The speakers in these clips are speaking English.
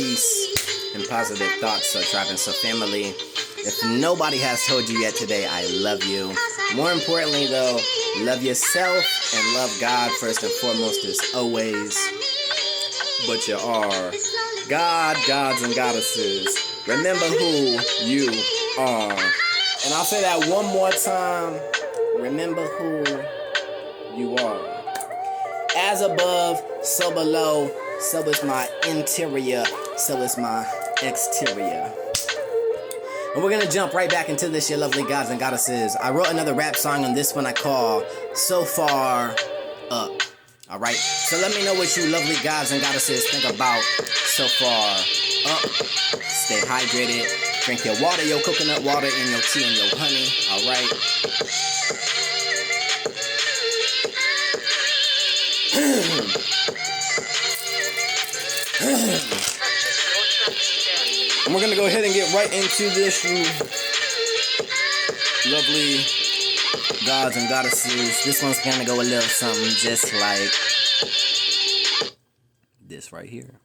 peace and positive thoughts. So Tribe and So family, if nobody has told you yet today, I love you. More importantly though, love yourself and love God first and foremost as always. But you are God, gods, and goddesses. Remember who you are. And I'll say that one more time. Remember who you are. As above, so below, so is my interior, so is my exterior. And we're gonna jump right back into this, your lovely gods and goddesses. I wrote another rap song, and this one I call So Far Up. Alright, so let me know what you lovely gods and goddesses think about So Far Up. Stay hydrated, drink your water, your coconut water, and your tea and your honey. Alright. And we're gonna go ahead and get right into this, you lovely gods and goddesses. This one's gonna go a little something just like this right here.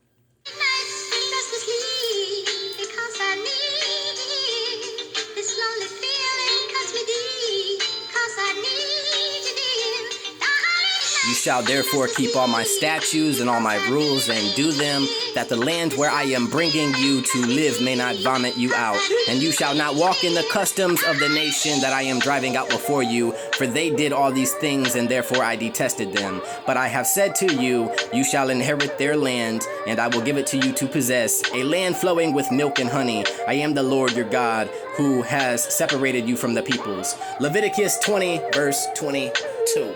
You shall therefore keep all my statutes and all my rules and do them, that the land where I am bringing you to live may not vomit you out. And you shall not walk in the customs of the nation that I am driving out before you, for they did all these things, and therefore I detested them. But I have said to you, you shall inherit their land, and I will give it to you to possess, a land flowing with milk and honey. I am the Lord your God, who has separated you from the peoples. Leviticus 20, verse 22.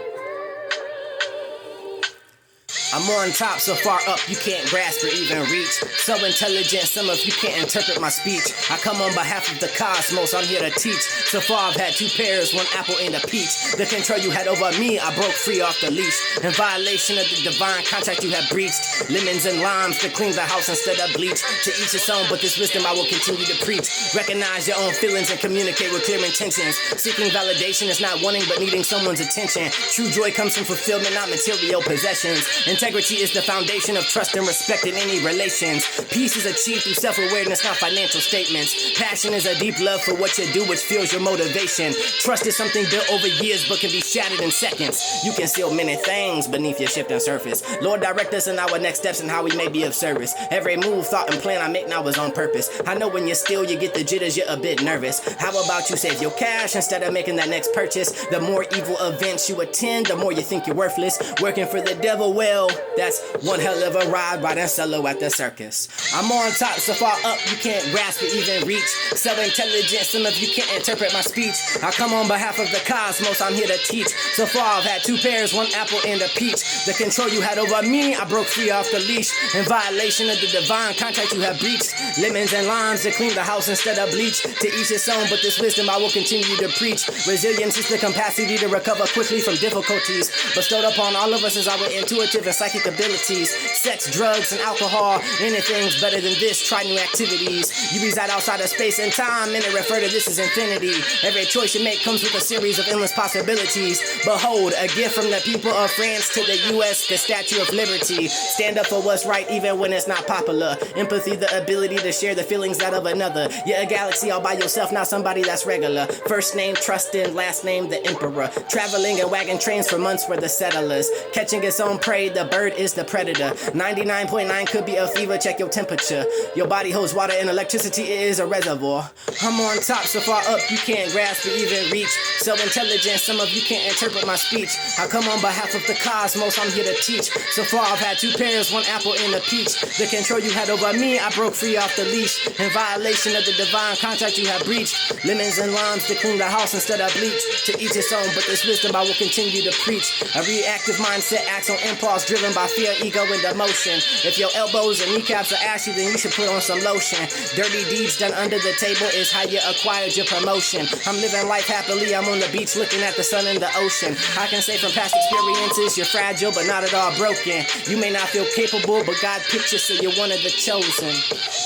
I'm on top, so far up you can't grasp or even reach. So intelligent, some of you can't interpret my speech. I come on behalf of the cosmos, I'm here to teach. So far I've had 2 pears, 1 apple and a peach. The control you had over me, I broke free off the leash. In violation of the divine contract you have breached. Lemons and limes to clean the house instead of bleach. To each his own, but this wisdom I will continue to preach. Recognize your own feelings and communicate with clear intentions. Seeking validation is not wanting but needing someone's attention. True joy comes from fulfillment, not material possessions. Integrity is the foundation of trust and respect in any relations. Peace is achieved through self-awareness, not financial statements. Passion is a deep love for what you do, which fuels your motivation. Trust is something built over years, but can be shattered in seconds. You can seal many things beneath your shifting surface. Lord, direct us in our next steps and how we may be of service. Every move, thought, and plan I make now is on purpose. I know when you're still, you get the jitters, you're a bit nervous. How about you save your cash instead of making that next purchase? The more evil events you attend, the more you think you're worthless. Working for the devil, well, that's one hell of a ride, riding solo at the circus. I'm on top, so far up you can't grasp or even reach. So intelligent, some of you can't interpret my speech. I come on behalf of the cosmos, I'm here to teach. So far I've had 2 pears, 1 apple and a peach. The control you had over me, I broke free off the leash. In violation of the divine contract you have breached. Lemons and limes to clean the house instead of bleach. To each his own, but this wisdom I will continue to preach. Resilience is the capacity to recover quickly from difficulties. Bestowed upon all of us is our intuitive and psychic abilities. Sex, drugs, and alcohol. Anything's better than this. Try new activities. You reside outside of space and time, and they refer to this as infinity. Every choice you make comes with a series of endless possibilities. Behold, a gift from the people of France to the U.S., the Statue of Liberty. Stand up for what's right even when it's not popular. Empathy, the ability to share the feelings that of another. You're a galaxy all by yourself, not somebody that's regular. First name, trusted, last name, the emperor. Traveling in wagon trains for months were the settlers. Catching its own prey, the bird is the predator. 99.9 could be a fever, check your temperature. Your body holds water and electricity, it is a reservoir. I'm on top, so far up you can't grasp or even reach. So intelligent, some of you can't interpret my speech. I come on behalf of the cosmos, I'm here to teach. So far I've had 2 pears, 1 apple and a peach. The control you had over me, I broke free off the leash. In violation of the divine contract you have breached. Lemons and limes to clean the house instead of bleach. To each his own, but this wisdom I will continue to preach. A reactive mindset acts on impulse driven by fear, ego, and emotion. If your elbows and kneecaps are ashy, then you should put on some lotion. Dirty deeds done under the table is how you acquired your promotion. I'm living life happily, I'm on the beach looking at the sun and the ocean. I can say from past experiences, you're fragile but not at all broken. You may not feel capable, but God picked you so you're one of the chosen.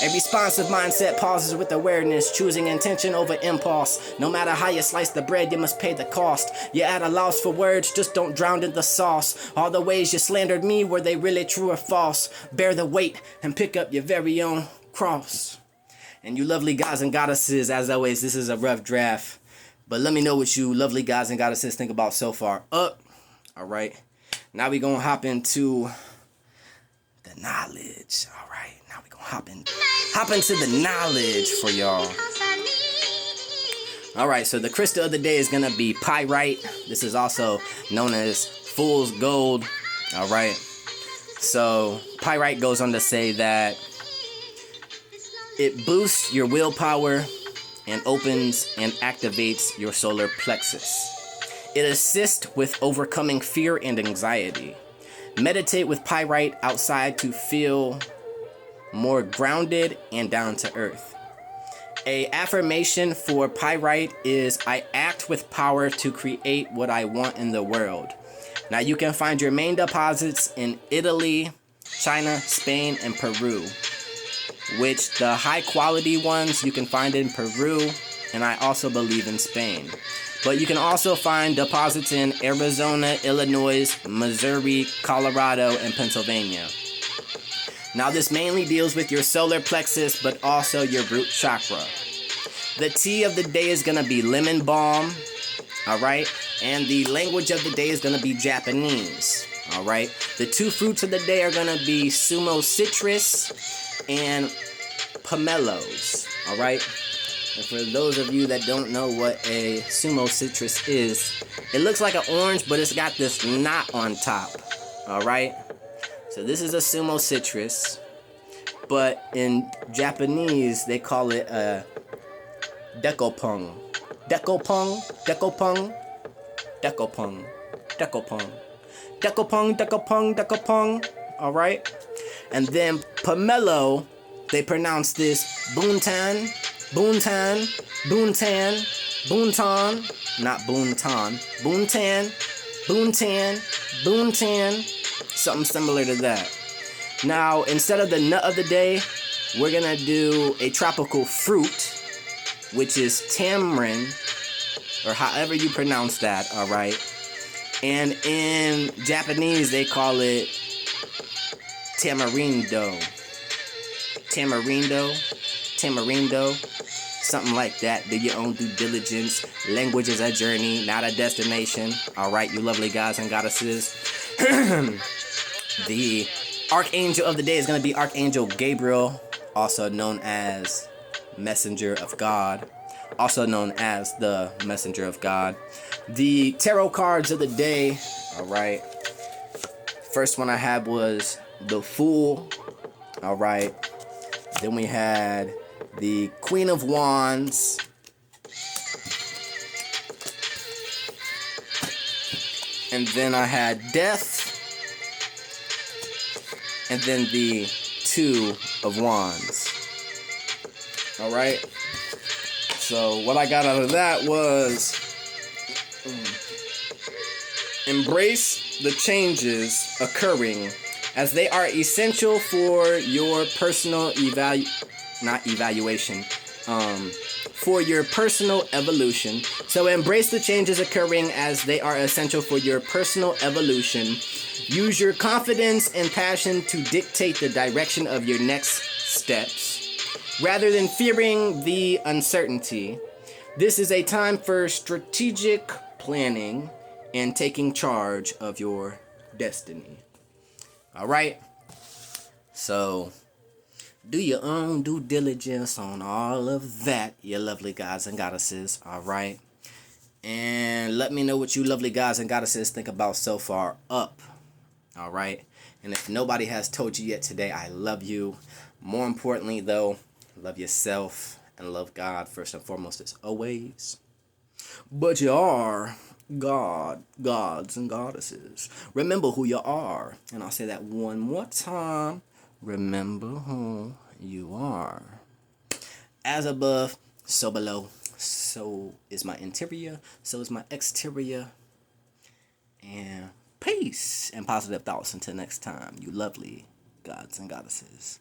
A responsive mindset pauses with awareness, choosing intention over impulse. No matter how you slice the bread, you must pay the cost. You're at a loss for words, just don't drown in the sauce. All the ways you slander considered me, were they really true or false? Bear the weight and pick up your very own cross. And you lovely gods and goddesses, as always, this is a rough draft. But let me know what you lovely gods and goddesses think about so far up. Alright. Now we gonna hop into the knowledge. Alright. Now we gonna hop into the knowledge for y'all. Alright, so the crystal of the day is gonna be pyrite. This is also known as fool's gold. Alright. So pyrite goes on to say that it boosts your willpower and opens and activates your solar plexus. It assists with overcoming fear and anxiety. Meditate with pyrite outside to feel more grounded and down to earth. A affirmation for pyrite is, I act with power to create what I want in the world. Now you can find your main deposits in Italy, China, Spain, and Peru. Which the high quality ones you can find in Peru, and I also believe in Spain. But you can also find deposits in Arizona, Illinois, Missouri, Colorado, and Pennsylvania. Now this mainly deals with your solar plexus, but also your root chakra. The tea of the day is going to be lemon balm, alright? And the language of the day is going to be Japanese, alright? The two fruits of the day are going to be sumo citrus and pomelos, alright? And for those of you that don't know what a sumo citrus is, it looks like an orange, but it's got this knot on top, alright? So this is a sumo citrus, but in Japanese, they call it a dekopong. Dekopong, dekopong, dekopong, dekopong, dekopong, dekopong, dekopong, alright? And then pomelo, they pronounce this boontan, boontan, boontan, boontan, not boontan, boontan, boontan, boontan, something similar to that. Now, instead of the nut of the day, we're gonna do a tropical fruit, which is tamarind, or however you pronounce that, alright? And in Japanese, they call it tamarindo, tamarindo, tamarindo, something like that. Do your own due diligence. Language is a journey, not a destination. Alright, you lovely gods and goddesses. The archangel of the day is going to be Archangel Gabriel, also known as Messenger of God, also known as the Messenger of God. The tarot cards of the day, alright. First one I had was the Fool, alright. Then we had the Queen of Wands. And then I had Death. And then the Two of Wands. Alright. So what I got out of that was embrace the changes occurring as they are essential for your personal for your personal evolution. So embrace the changes occurring as they are essential for your personal evolution. Use your confidence and passion to dictate the direction of your next steps, rather than fearing the uncertainty. This is a time for strategic planning and taking charge of your destiny. Alright? So, do your own due diligence on all of that, you lovely gods and goddesses. Alright? And let me know what you lovely gods and goddesses think about so far up. Alright? And if nobody has told you yet today, I love you. More importantly, though, love yourself and love God first and foremost as always. But you are gods and goddesses. Remember who you are. And I'll say that one more time. Remember who you are. As above, so below. So is my interior. So is my exterior. And peace and positive thoughts until next time, you lovely gods and goddesses.